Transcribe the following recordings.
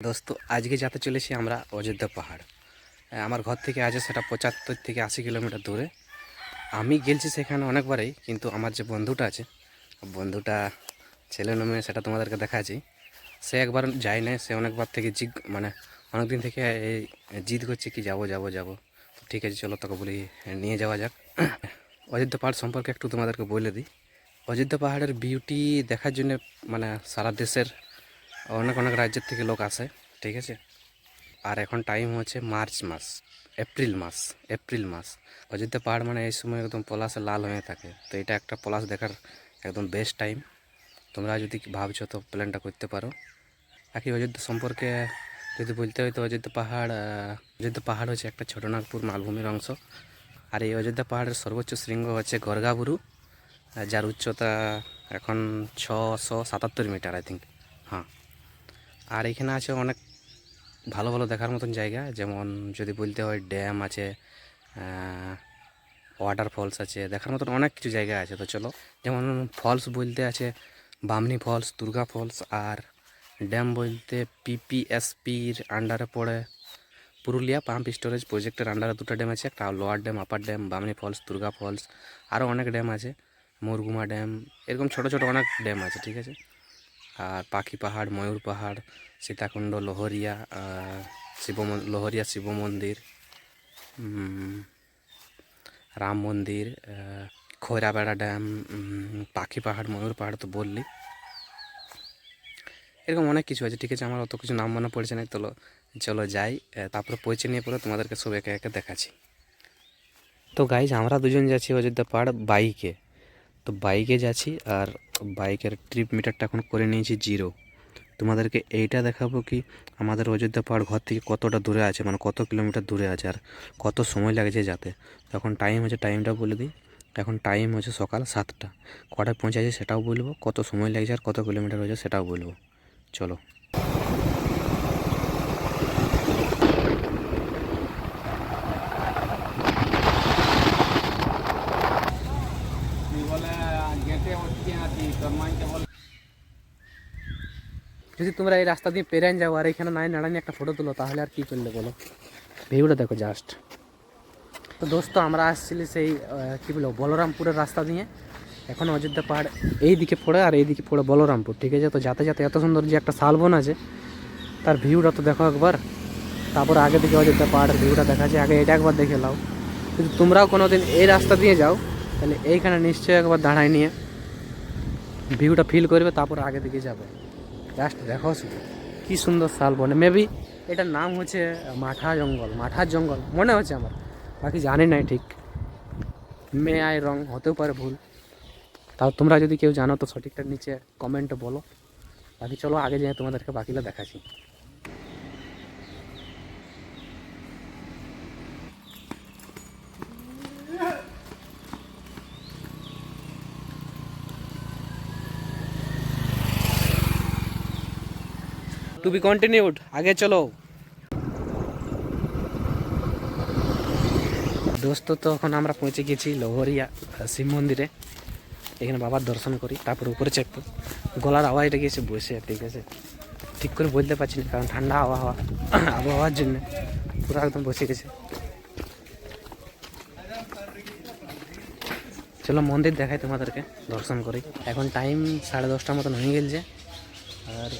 দোস্ত আজকে যেতে চলেছি আমরা অযোধ্যা পাহাড়। আমার ঘর থেকে আছে সেটা 75 থেকে 80 কিলোমিটার দূরে। আমি গেছি সেখানে অনেকবারই, কিন্তু আমার যে বন্ধুটা আছে, বন্ধুটা ছেলে না মেয়ে সেটা তোমাদেরকে দেখাচ্ছি। সে একবার যায় না, সে অনেকবার থেকে অনেক দিন থেকে এই জিদ করছে কি যাব যাব যাব। তো ঠিক আছে, চলো তোকে বলি নিয়ে যাওয়া যাক। অযোধ্যা পাহাড় সম্পর্কে একটু তোমাদেরকে বলে দিই। অযোধ্যা পাহাড়ের বিউটি দেখার জন্য সারা দেশের অনেক অনেক রাজ্যের থেকে লোক আসে, ঠিক আছে। আর এখন টাইম হচ্ছে মার্চ মাস, এপ্রিল মাস। অযোধ্যা পাহাড় মানে এই সময় একদম পলাশে লাল হয়ে থাকে। তো এটা একটা পলাশ দেখার একদম বেস্ট টাইম। তোমরা যদি ভাবছো তো প্ল্যানটা করতে পারো। বাকি অযোধ্যা সম্পর্কে যদি বলতে হয় তো অযোধ্যা পাহাড় হচ্ছে একটা ছোটনাগপুর মালভূমির অংশ। আর এই অযোধ্যা পাহাড়ের সর্বোচ্চ শৃঙ্গ হচ্ছে গর্গাবুরু, যার উচ্চতা এখন 677 মিটার আই থিঙ্ক। হ্যাঁ, আর এখানে আছে অনেক ভালো ভালো দেখার মতন জায়গা। যেমন যদি বলতে হয়, ড্যাম আছে, ওয়াটার ফলস আছে, দেখার মতন অনেক কিছু জায়গা আছে। তো চলো, যেমন ফলস বলতে আছে বামনি ফলস, দুর্গা ফলস। আর ড্যাম বলতে পিপিএসপির আন্ডারে পড়ে পুরুলিয়া পাম্প স্টোরেজ প্রজেক্টের আন্ডারে দুটো ড্যাম আছে, একটা lower dam, upper dam, Bamni falls, Durga falls. আরও অনেক ড্যাম আছে, মুরগুমা ড্যাম, এরকম ছোটো ছোটো অনেক ড্যাম আছে, ঠিক আছে। আর পাখি পাহাড়, ময়ূর পাহাড়, সীতাকুণ্ড, লোহরিয়া, লোহরিয়া শিব মন্দির, রাম মন্দির, খৈরাবেড়া ড্যাম, পাখি পাহাড়, ময়ূর পাহাড় তো বললি। এরকম অনেক কিছু আছে, ঠিক আছে। আমার অত কিছু নাম মনে পড়ছে না। চলো যাই, তারপরে পৌঁছে নিয়ে পরে তোমাদেরকে সব একে একে দেখাচ্ছি। তো গাইজ, আমরা দুজন যাচ্ছি অযোধ্যা পাহাড় বাইকে। তো বাইকে যাচ্ছি, আর বাইকের ট্রিপ মিটারটা এখন করে নিয়েছি 0। তোমাদেরকে এইটা দেখাবো কি আমাদের অযোধ্যা পাহাড় ঘর থেকে কতটা দূরে আছে, মানে কত কিলোমিটার দূরে আছে, আর কত সময় লাগছে যেতে। এখন টাইম হচ্ছে, টাইমটা বলে দিই। এখন টাইম হচ্ছে সকাল 7টা। কটায় পৌঁছাচ্ছে সেটাও বলবো, কত সময় লাগছে আর কত কিলোমিটার হয়েছে সেটাও বলবো। চলো। যদি তোমরা এই রাস্তা দিয়ে পেরান যাও আর এখানে নাই নাড়ানি একটা ফটো তুলো, তাহলে আর কি করলে বলো। ভিউটা দেখো জাস্ট। তো দোস্ত, আমরা আসছিলি সেই কী বলবো বলরামপুরের রাস্তা দিয়ে। এখন অযোধ্যা পাহাড় এই দিকে পড়ে আর এই দিকে পড়ে বলরামপুর, ঠিক আছে। তো যাতে যাতে এত সুন্দর যে একটা শালবন আছে, তার ভিউটা তো দেখো একবার। তারপর আগে থেকে অযোধ্যা পাহাড়ের ভিউটা দেখা যায়, আগে এটা একবার দেখে নাও। যদি তোমরাও কোনো দিন এই রাস্তা দিয়ে যাও, তাহলে এইখানে নিশ্চয়ই একবার দাঁড়ায় নিয়ে ভিউটা ফিল করবে, তারপর আগে দিকে যাবে। জাস্ট দেখো শুধু কী সুন্দর শালবন। মেবি এটার নাম হচ্ছে মাঠার জঙ্গল মনে হচ্ছে আমার, বাকি জানি না ঠিক। রং হতেও পারে ভুল। তাও তোমরা যদি কেউ জানো তো সঠিকটার নিচে কমেন্টে বলো। বাকি চলো আগে যেয়ে তোমাদেরকে বাকিটা দেখাচ্ছি। টু বি কন্টিনিউড, আগে চলো। দোস্ত, তো এখন আমরা পৌঁছে গেছি লোহরিয়া শিব মন্দিরে। এখানে বাবার দর্শন করি, তারপর উপরে চেপবো। গলার আওয়াজটা গিয়েছে বসে, ঠিক আছে। ঠিক করে বলতে পারছি না, কারণ ঠান্ডা আবহাওয়ার জন্য পুরো একদম বসে গেছে। চলো মন্দির দেখাই তোমাদেরকে, দর্শন করি। এখন টাইম 10:30 মতন হয়ে গেছে। আর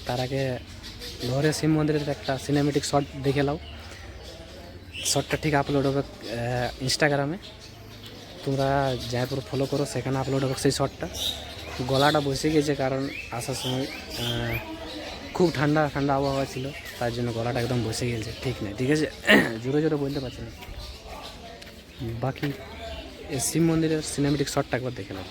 তার আগে লোহরিয়া শিব মন্দিরের একটা সিনেমেটিক শট দেখে নাও। শটটা ঠিক আপলোড হবে ইনস্টাগ্রামে, তোমরা যাই পুরো ফলো করো, সেখানে আপলোড হবে সেই শটটা। গলাটা বসে গেছে, কারণ আসার সময় খুব ঠান্ডা আবহাওয়া ছিল, তার জন্য গলাটা একদম বসে গেছে, ঠিক নেই, ঠিক আছে। জোরে জোরে বলতে পারছি না। বাকি শিব মন্দিরের সিনেমেটিক শটটা একবার দেখে নাও।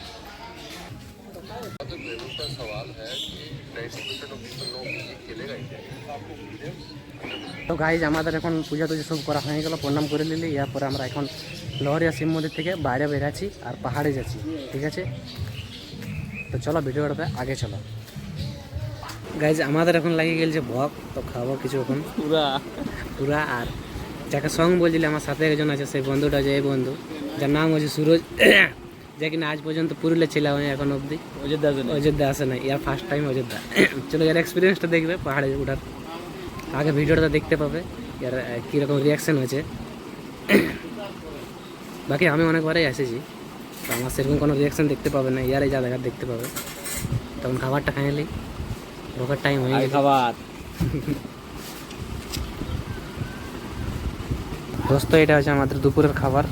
তো গাইজ, আমাদের এখন পূজা টুজা সব করা হয়ে গেল, প্রণাম করে নিলি। এরপরে আমরা এখন লোহরিয়া শিব মন্দির থেকে বাইরে বেরাচ্ছি আর পাহাড়ে যাচ্ছি, ঠিক আছে। তো চলো ভিডিওটাতে আগে চলো। গাইজ, আমাদের এখন লাগিয়ে গেছে ভোগ, তো খাবো কিছু এখন পুরা। আর যাকে সঙ্গ বলছিলি, আমার সাথে একজন আছে, সেই বন্ধুটা যে এই বন্ধু, যার নাম হচ্ছে সুরজ। যে কিনা আজ পর্যন্ত পুরুলিয়া ছিল এখন অবধি অযোধ্যা আসে না, ইয়ার ফার্স্ট টাইম অযোধ্যা। চলো এর এক্সপিরিয়েন্সটা দেখবে পাহাড়ে ওঠার আগে, ভিডিওটা দেখতে পাবে ইয়ার কীরকম রিয়াকশান হয়েছে। বাকি আমি অনেকবারই এসেছি, তো আমার সেরকম কোনো রিয়াকশান দেখতে পাবে না, ইয়ারে যা দেখার দেখতে পাবে। তখন খাবারটা খাইলি রোগের টাইম হয়ে গেছে খাবার। দোস্ত এটা হচ্ছে আমাদের দুপুরের খাবার।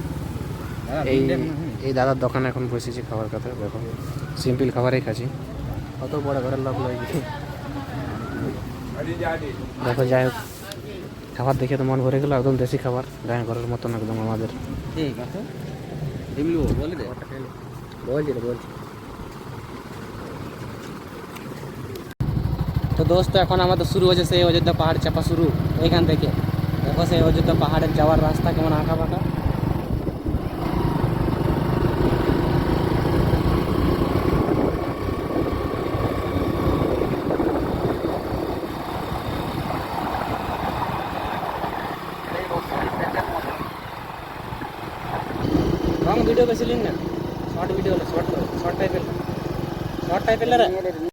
এই দাদার দোকানে এখন বসেছি খাবার কথা, দেখো সিম্পল খাবারই খাচ্ছি। কত বড় ঘরের লোক লাগছে দেখো। যাই হোক খাবার দেখে তো মন ভরে গেল, একদম দেশি খাবার, গায়ে ঘরের মতন একদম আমাদের। বলছি তো দোস্ত এখন আমাদের শুরু হয়েছে সেই অযোধ্যা পাহাড় চাপা শুরু। এখান থেকে দেখো সেই অযোধ্যা পাহাড়ের যাওয়ার রাস্তা কেমন আঁকা বাঁকা। লং ভিডিও বেশি লিন না, শর্ট ভিডিও শর্ট টাইপের